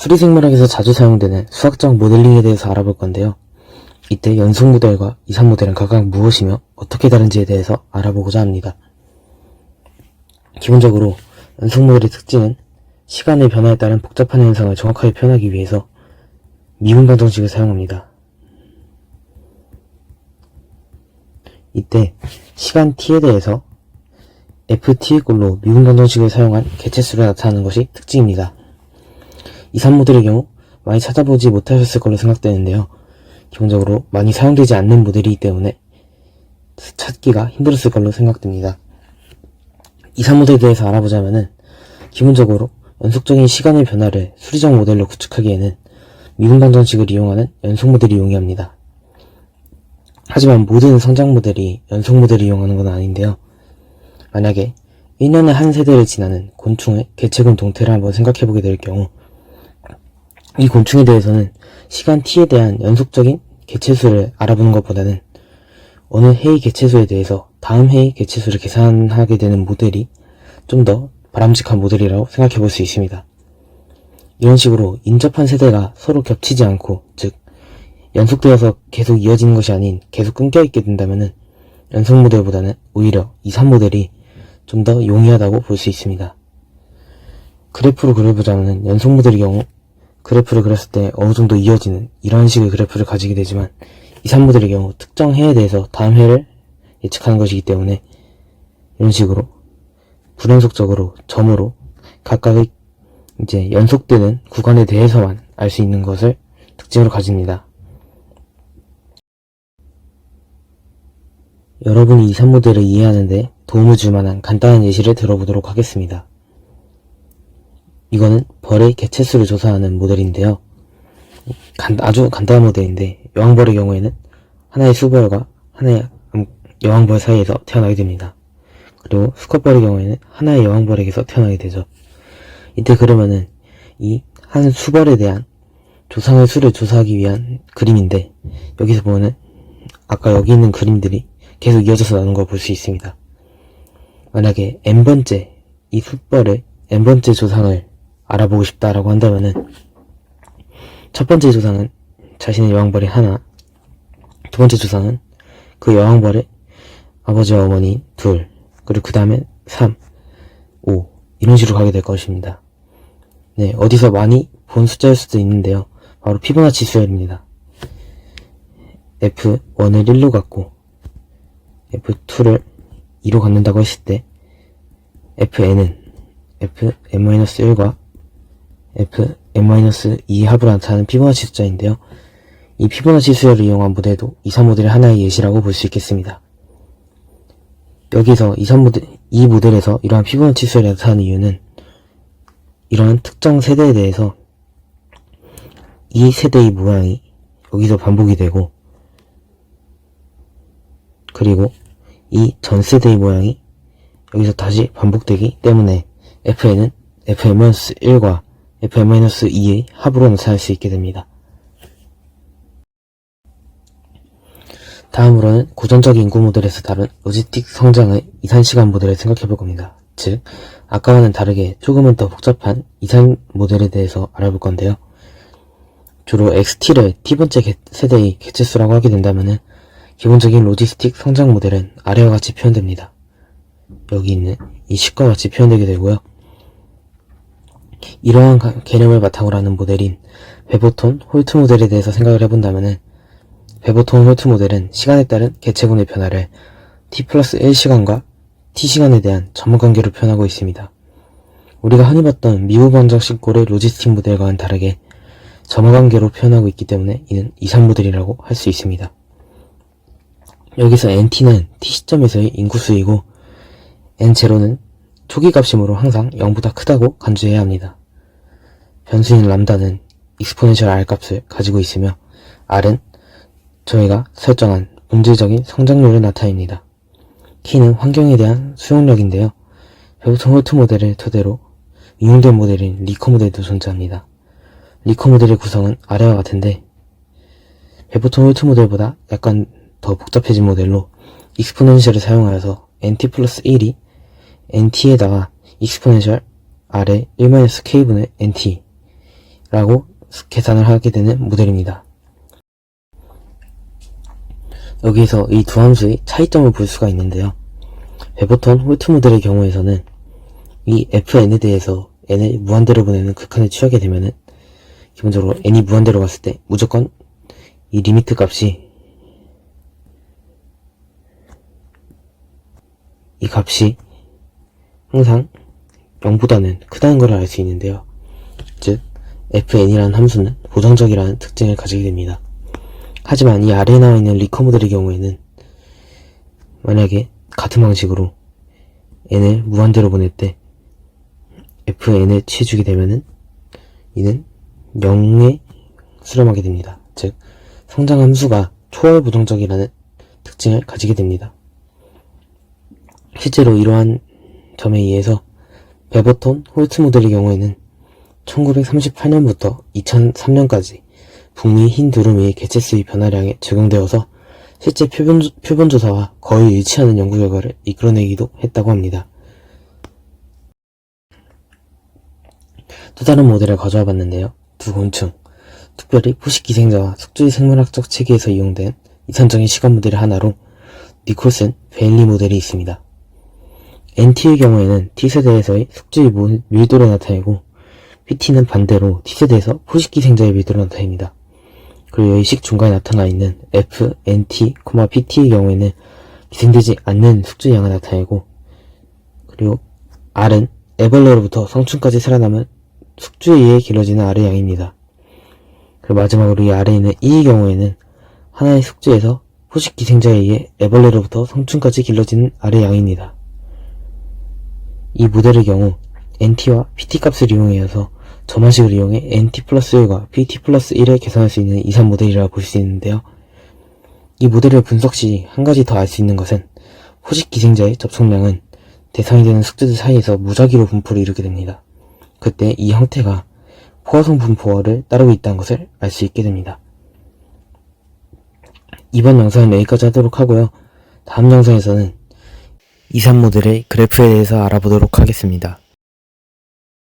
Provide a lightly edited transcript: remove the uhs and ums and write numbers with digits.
수리생물학에서 자주 사용되는 수학적 모델링에 대해서 알아볼 건데요. 이때 연속 모델과 이산 모델은 각각 무엇이며 어떻게 다른지에 대해서 알아보고자 합니다. 기본적으로 연속 모델의 특징은 시간의 변화에 따른 복잡한 현상을 정확하게 표현하기 위해서 미분방 정식을 사용합니다. 이때 시간 t에 대해서 ft=로 미분방 정식을 사용한 개체수를 나타내는 것이 특징입니다. 이산 모델의 경우 많이 찾아보지 못하셨을 걸로 생각되는데요. 기본적으로 많이 사용되지 않는 모델이기 때문에 찾기가 힘들었을 걸로 생각됩니다. 이산 모델에 대해서 알아보자면은 기본적으로 연속적인 시간의 변화를 수리적 모델로 구축하기에는 미분방 정식을 이용하는 연속 모델이 용이합니다. 하지만 모든 성장 모델이 연속 모델을 이용하는 건 아닌데요. 만약에 1년에 한 세대를 지나는 곤충의 개체군 동태를 한번 생각해보게 될 경우 이 곤충에 대해서는 시간 t에 대한 연속적인 개체수를 알아보는 것보다는 어느 해의 개체수에 대해서 다음 해의 개체수를 계산하게 되는 모델이 좀 더 바람직한 모델이라고 생각해 볼 수 있습니다. 이런 식으로 인접한 세대가 서로 겹치지 않고, 즉 연속되어서 계속 이어지는 것이 아닌 계속 끊겨있게 된다면 연속 모델보다는 오히려 이산 모델이 좀 더 용이하다고 볼 수 있습니다. 그래프로 그려보자면 연속 모델의 경우 그래프를 그렸을 때 어느 정도 이어지는 이런 식의 그래프를 가지게 되지만 이산 모델의 경우 특정 해에 대해서 다음 해를 예측하는 것이기 때문에 이런 식으로 불연속적으로 점으로 각각의 이제 연속되는 구간에 대해서만 알 수 있는 것을 특징으로 가집니다. 여러분이 이산 모델을 이해하는 데 도움을 줄 만한 간단한 예시를 들어보도록 하겠습니다. 이거는 벌의 개체수를 조사하는 모델인데요. 아주 간단한 모델인데 여왕벌의 경우에는 하나의 수벌과 하나의 여왕벌 사이에서 태어나게 됩니다. 그리고 수컷벌의 경우에는 하나의 여왕벌에게서 태어나게 되죠. 이때 그러면은 이 한 수벌에 대한 조상의 수를 조사하기 위한 그림인데 여기서 보면은 아까 여기 있는 그림들이 계속 이어져서 나오는 걸 볼 수 있습니다. 만약에 n번째 이 수벌의 n번째 조상을 알아보고 싶다라고 한다면은 첫 번째 조상은 자신의 여왕벌이 하나, 두 번째 조상은 그 여왕벌의 아버지와 어머니 둘, 그리고 그 다음에 3, 5 이런 식으로 가게 될 것입니다. 네, 어디서 많이 본 숫자일 수도 있는데요. 바로 피보나치 수열입니다. F1을 1로 갖고 F2를 2로 갖는다고 했을 때 Fn은 Fn-1과 Fn-2 합으로 나타나는 피보나치 숫자인데요. 이 피보나치 수열을 이용한 모델도 이산 모델의 하나의 예시라고 볼 수 있겠습니다. 여기서 이 모델에서 이러한 피보나치 수열이 나타나는 이유는 이러한 특정 세대에 대해서 이 세대의 모양이 여기서 반복이 되고 그리고 이 전 세대의 모양이 여기서 다시 반복되기 때문에 Fn은 Fn-1과 Fn-2의 합으로 나타날 수 있게 됩니다. 다음으로는 고전적 인구 모델에서 다룬 로지스틱 성장의 이산시간 모델을 생각해 볼 겁니다. 즉, 아까와는 다르게 조금은 더 복잡한 이산 모델에 대해서 알아볼 건데요. 주로 XT를 T번째 세대의 개체수라고 하게 된다면 기본적인 로지스틱 성장 모델은 아래와 같이 표현됩니다. 여기 있는 이 식과 같이 표현되게 되고요. 이러한 개념을 바탕으로 하는 모델인 베보톤 홀트 모델에 대해서 생각을 해본다면 베보톤 홀트 모델은 시간에 따른 개체군의 변화를 t+1시간과 t시간에 대한 점관계로 표현하고 있습니다. 우리가 흔히 봤던 미분방 정식꼴의 로지스틱 모델과는 다르게 점관계로 표현하고 있기 때문에 이는 이산 모델이라고 할 수 있습니다. 여기서 nt는 t시점에서의 인구수이고 n0는 초기 값이므로 항상 0보다 크다고 간주해야 합니다. 변수인 람다는 익스포넨셜 r 값을 가지고 있으며 r은 저희가 설정한 문제적인 성장률을 나타냅니다. t는 환경에 대한 수용력인데요. 베보톤 홀트 모델을 토대로 응용된 모델인 리커 모델도 존재합니다. 리커 모델의 구성은 아래와 같은데 베보톤 홀트 모델보다 약간 더 복잡해진 모델로 익스포넨셜을 사용하여서 nt+1이 nt에다가 익스포넨셜 r의 1-k분의 nt 라고 계산을 하게 되는 모델입니다. 여기에서 이 두 함수의 차이점을 볼 수가 있는데요. 베버턴 홀트 모델의 경우에서는 이 fn에 대해서 n을 무한대로 보내는 극한을 취하게 되면은 기본적으로 n이 무한대로 갔을 때 무조건 이 리미트 값이 이 값이 항상 0보다는 크다는 걸 알 수 있는데요. 즉 fn이라는 함수는 고정적이라는 특징을 가지게 됩니다. 하지만 이 아래에 나와 있는 리커 모델의 경우에는 만약에 같은 방식으로 n을 무한대로 보낼 때 fn을 취해주게 되면은 이는 0에 수렴하게 됩니다. 즉 성장 함수가 초월 부정적이라는 특징을 가지게 됩니다. 실제로 이러한 점에 의해서 베버턴 홀트 모델의 경우에는 1938년부터 2003년까지 북미 흰 두루미의 개체 수의 변화량에 적용되어서 실제 표본 조사와 거의 일치하는 연구 결과를 이끌어내기도 했다고 합니다. 또 다른 모델을 가져와 봤는데요. 두 곤충, 특별히 포식기생자와 숙주의 생물학적 체계에서 이용된 이상적인 시간 모델의 하나로 니콜슨 베일리 모델이 있습니다. NT의 경우에는 T세대에서의 숙주의 밀도를 나타내고 PT는 반대로 T세대에서 포식기생자의 밀도를 나타냅니다. 그리고 여기 식 중간에 나타나 있는 F, NT, PT의 경우에는 기생되지 않는 숙주의 양을 나타내고, 그리고 R은 애벌레로부터 성충까지 살아남은 숙주에 의해 길러지는 R의 양입니다. 그리고 마지막으로 이 아래에 있는 E의 경우에는 하나의 숙주에서 포식기생자에 의해 애벌레로부터 성충까지 길러지는 R의 양입니다. 이 모델의 경우 NT와 PT 값을 이용해서 점화식을 이용해 NT 플러스 1과 PT 플러스 1을 계산할 수 있는 이산 모델이라고 볼 수 있는데요. 이 모델을 분석 시 한 가지 더 알 수 있는 것은 포식기생자의 접촉량은 대상이 되는 숙주들 사이에서 무작위로 분포를 이루게 됩니다. 그때 이 형태가 포화성 분포를 따르고 있다는 것을 알 수 있게 됩니다. 이번 영상은 여기까지 하도록 하고요. 다음 영상에서는 이산 모델의 그래프에 대해서 알아보도록 하겠습니다.